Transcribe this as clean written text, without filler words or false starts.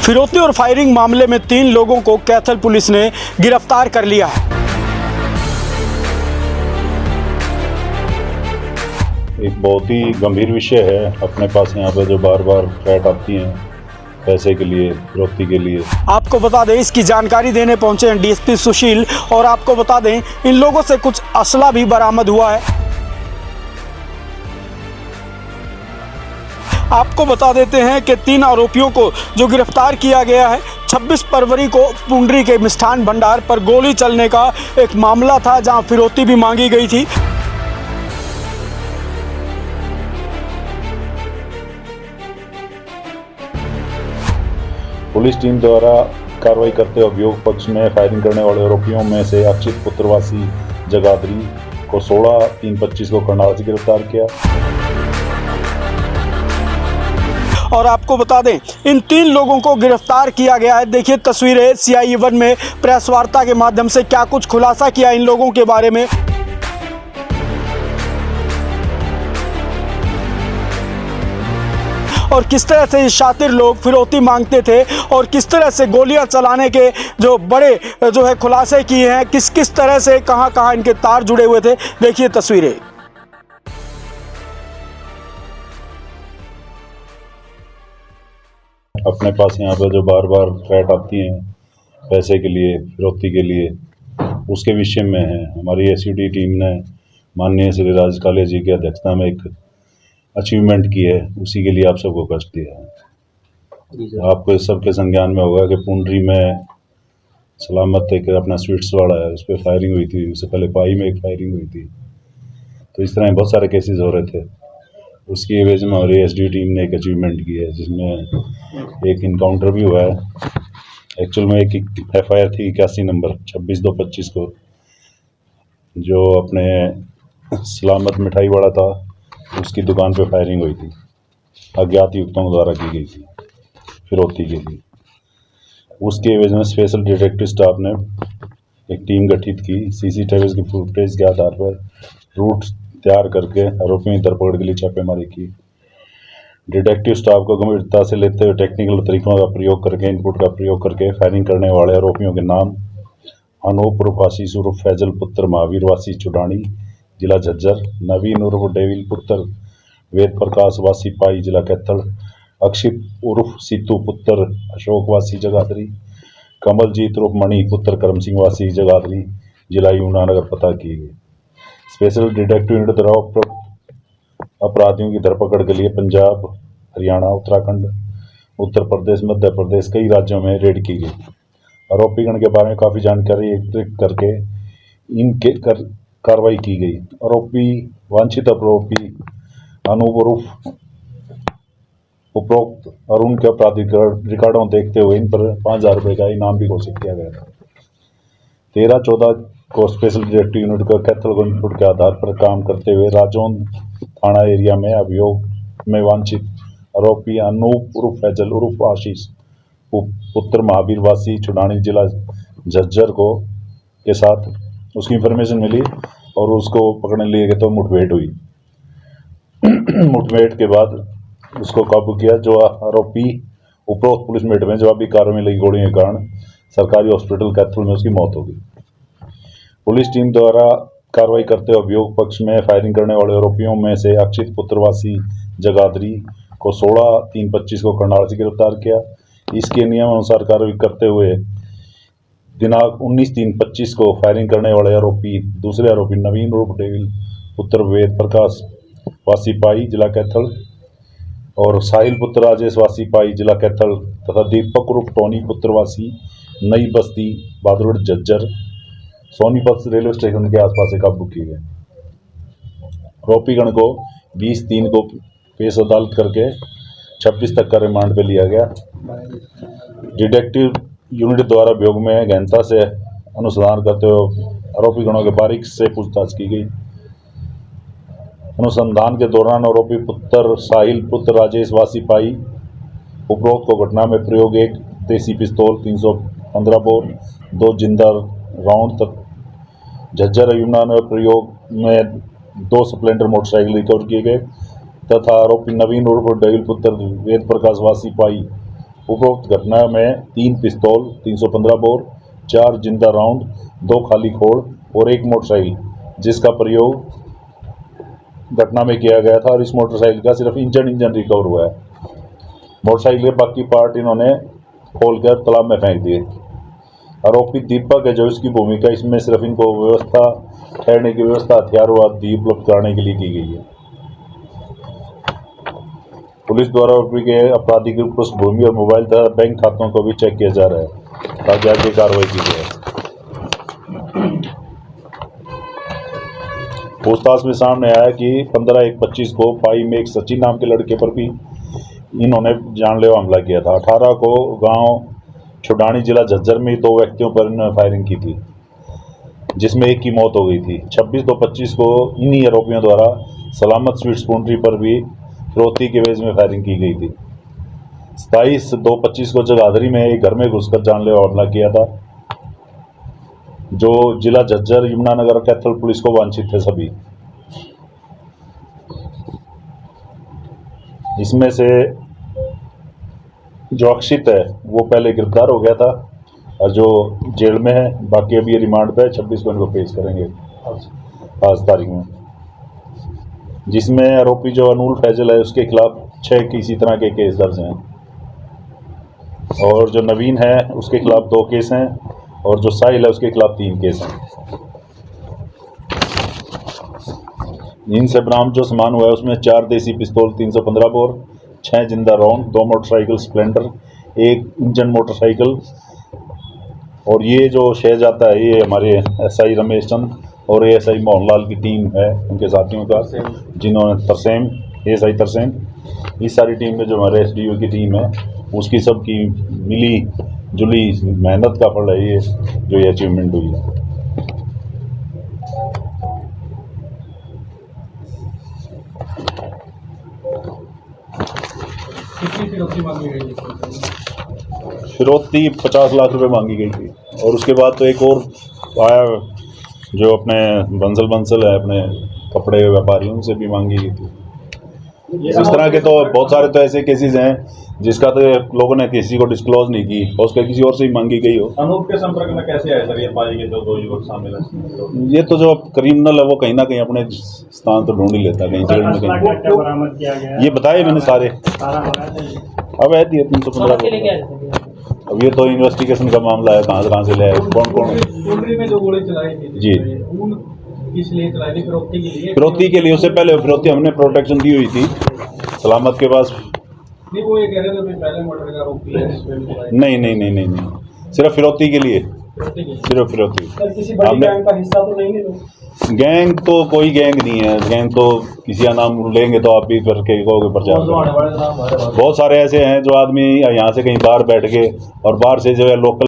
फिरौती और फायरिंग मामले में 3 लोगों को कैथल पुलिस ने गिरफ्तार कर लिया है। एक बहुत ही गंभीर विषय है अपने पास यहाँ पे जो बार बार फ्लैट आती हैं पैसे के लिए, फिरौती के लिए। आपको बता दें, इसकी जानकारी देने पहुंचे हैं डीएसपी सुशील, और आपको बता दें इन लोगों से कुछ असला भी बरामद हुआ है। आपको बता देते हैं कि 3 आरोपियों को जो गिरफ्तार किया गया है, 26 फरवरी को पुंडरी के मिष्ठान भंडार पर गोली चलने का एक मामला था, जहां फिरौती भी मांगी गई थी। पुलिस टीम द्वारा कार्रवाई करते हुए अभियोग पक्ष में फायरिंग करने वाले आरोपियों में से अक्षित पुत्रवासी जगाधरी को 16/3/25 को करनाल से गिरफ्तार किया। और आपको बता दें, इन 3 लोगों को गिरफ्तार किया गया है। देखिए तस्वीरें CI1 में प्रेस वार्ता के माध्यम से क्या कुछ खुलासा किया इन लोगों के बारे में। और किस तरह से ये शातिर लोग फिरौती मांगते थे और किस तरह से गोलियां चलाने के जो बड़े खुलासे किए हैं, किस किस तरह से कहां इनके तार जुड़े हुए थे। देखिए तस्वीरें। अपने पास यहाँ पे जो बार बार फ्लैट आती हैं पैसे के लिए, फिरौती के लिए, उसके विषय में है। हमारी SUD टीम ने माननीय श्री राज काले जी की अध्यक्षता में एक अचीवमेंट की है, उसी के लिए आप सबको कष्ट दिया है। आपको इस सबके संज्ञान में होगा कि पुंडरी में सलामत एक अपना स्वीट्स वाला है, उस पर फायरिंग हुई थी। उससे पहले पाई में एक फायरिंग हुई थी। तो इस तरह बहुत सारे केसेस हो रहे थे। उसकी एवज में हमारी SDU टीम ने एक अचीवमेंट की है, जिसमें एक इनकाउंटर भी हुआ है। एक्चुअल में एक FIR थी 81 नंबर 26/2/25 को, जो अपने सलामत मिठाई वाला था, उसकी दुकान पे फायरिंग हुई थी, अज्ञात युवकों द्वारा की गई थी फिरौती के लिए। उसके एवज में स्पेशल डिटेक्टिव स्टाफ ने एक टीम गठित की। CCTV की फुटेज के आधार पर रूट तैयार करके आरोपियों की धरपकड़ के लिए छापेमारी की। डिटेक्टिव स्टाफ को गंभीरता से लेते हुए टेक्निकल तरीकों का प्रयोग करके, इनपुट का प्रयोग करके फायरिंग करने वाले आरोपियों के नाम अनूप उर्फ आशीष उर्फ फैजल पुत्र महावीर वासी चुडानी जिला झज्जर, नवीन उर्फ डेविल पुत्र वेद प्रकाश वासी पाई जिला कैथल, अक्षित उर्फ सीतू पुत्र अशोक वासी जगाधरी, कमलजीत उर्फ मणि पुत्र करम सिंह वासी जगाधरी जिला यमुनानगर पता की गई। स्पेशल डिटेक्टिव यूनिट द्वारा अपराधियों की धरपकड़ के लिए पंजाब, हरियाणा, उत्तराखंड, उत्तर प्रदेश, मध्य प्रदेश, कई राज्यों में रेड की गई। आरोपीगण के बारे में काफ़ी जानकारी एकत्रित करके इनके कार्रवाई की गई। वांछित आरोपी अनूप उर्फ उपरोक्त अरुण के आपराधिक रिकॉर्डों देखते हुए इन पर 5,000 रुपये का इनाम भी घोषित किया गया था। 13/14 को स्पेशल डिटेक्टिव यूनिट को कैथल को इनपुट के आधार पर काम करते हुए राजौंद थाना एरिया में अभियोग में वांछित आरोपी अनूप उर्फ फैजल उर्फ आशीष पुत्र महावीर वासी चुडानी जिला झज्जर को के साथ उसकी इंफॉर्मेशन मिली और उसको पकड़ने लिए गए तो मुठभेड़ हुई। मुठभेड़ के बाद उसको काबू किया। जो आरोपी उपरोक्त पुलिस मेट में जवाबी कार्रवाई में लगी गोलियों के कारण सरकारी हॉस्पिटल कैथल में उसकी मौत हो गई। पुलिस टीम द्वारा कार्रवाई करते हुए अभियोग पक्ष में फायरिंग करने वाले आरोपियों में से अक्षित पुत्रवासी जगाधरी को 16/3/25 को करनाल से गिरफ्तार किया। इसके नियम अनुसार कार्रवाई करते हुए दिनांक 19/3/25 को फायरिंग करने वाले दूसरे आरोपी नवीन उर्फ डेविल पुत्र वेद प्रकाश वासी पाई जिला कैथल और साहिल पुत्र राजेश वासी पाई जिला कैथल तथा दीपक उर्फ टोनी पुत्रवासी नई बस्ती बादरुड़ झज्जर सोनीपत रेलवे स्टेशन के आसपास से काबू किए गए। आरोपीगण को 20/3 को पेश अदालत करके 26 तक का रिमांड पे लिया गया। डिटेक्टिव यूनिट द्वारा अभियोग में गहनता से अनुसंधान करते हुए आरोपीगणों के बारीक से पूछताछ की गई। अनुसंधान के दौरान आरोपी पुत्र साहिल पुत्र राजेश वासी पाई उपरोक्त को घटना में प्रयोग एक देसी पिस्तौल 315 बोर 2 जिंदा राउंड झज्जर यमुनानगर प्रयोग में 2 स्प्लेंडर मोटरसाइकिल रिकवर किए गए तथा आरोपी नवीन उर्फ डेविल पुत्र वेद प्रकाश वासी पाई उपरोक्त घटना में 3 पिस्तौल, 315 बोर, 4 जिंदा राउंड, 2 खाली खोल और 1 मोटरसाइकिल जिसका प्रयोग घटना में किया गया था और इस मोटरसाइकिल का सिर्फ इंजन रिकवर हुआ है। मोटरसाइकिल के बाकी पार्ट इन्होंने खोलकर तालाब में फेंक दिए। आरोपी दीपक है जो इसकी भूमिका इसमें सिर्फ इनको ठहरने की व्यवस्था, हथियार व आदि उपलब्ध कराने के लिए की गई है। पुलिस द्वारा आरोपी के आपराधिक पृष्ठभूमि और मोबाइल तथा बैंक खातों को भी चेक किया जा रहा है ताकि आगे कार्रवाई की जाए। पूछताछ में सामने आया कि 15/1/25 को पाई में एक सचिन नाम के लड़के पर भी इन्होंने जानलेवा हमला किया था। 18 को गांव छुडानी जिला झज्जर में 2 व्यक्तियों पर इन्होंने फायरिंग की थी जिसमें एक की मौत हो गई थी। 26/2/25 को इन्हीं आरोपियों द्वारा सलामत स्वीट्स पूंड्री पर भी फिरौती के एवज में फायरिंग की गई थी। 27/2/25 को जगाधरी में एक घर में घुसकर जानलेवा हमला किया था जो जिला झज्जर, यमुनानगर कैथल पुलिस को वांछित थे सभी। इसमें से जो अक्षित है वो पहले गिरफ्तार हो गया था और जो जेल में है, बाकी अभी रिमांड पे 26 को इनको पेश करेंगे आज तारीख में। जिसमें आरोपी जो अनूल फैजल है उसके खिलाफ 6 इसी तरह के केस दर्ज हैं और जो नवीन है उसके खिलाफ 2 केस हैं और जो साहिल है उसके खिलाफ 3 केस हैं। इनसे बरामद जो सामान हुआ है उसमें 4 देसी पिस्तौल, 315 बोर, 6 जिंदा round, 2 motorcycle Splendor, 1 engine motorcycle और ये जो शेयर जाता है ये हमारे एसआई रमेश चंद और एएसआई मोहनलाल की टीम है, उनके साथियों का, जिन्होंने तरसेम, एएसआई तरसेम, इस सारी टीम में जो हमारे एसडीओ की टीम है उसकी सबकी मिली जुली मेहनत का फल है ये जो ये अचीवमेंट हुई है। फिरौती 50 लाख रुपए मांगी गई थी और उसके बाद तो एक और आया जो अपने बंसल है अपने कपड़े व्यापारी, उनसे भी मांगी गई थी। इस तरह के तो बहुत सारे तो ऐसे केसेस हैं जिसका तो लोगों ने किसी को डिस्क्लोज नहीं की और उसका किसी और से ही मांगी गई हो। अनूप के संपर्क में कैसे आए सर ये पाएंगे जो 2 युवक शामिल हैं? ये तो जो क्रिमिनल है वो कहीं ना कहीं अपने स्थान तो ढूंढ ही लेता है, कहीं जेल में कहीं। ये बताए मैंने सारे। अब है 315। अब ये तो इन्वेस्टिगेशन का मामला है, कहाँ से ले कौन में जो गोली चलाई थी जी इसलिए चलाई थी फिरौती के लिए। उससे पहले फिरौती हमने प्रोटेक्शन दी हुई थी सलामत के पास। नहीं वो ये कह रहे थे पहले मर्डर का आरोपी है। नहीं, सिर्फ फिरौती के लिए, सिर्फ फिरौती। किसी बड़ी गैंग का हिस्सा तो नहीं है? गैंग तो कोई गैंग नहीं है। गैंग तो किसी का नाम लेंगे तो आप भी करके कहोगे प्रचार। बहुत सारे ऐसे हैं जो आदमी यहाँ से कहीं बाहर बैठ के और बाहर से जो है लोकल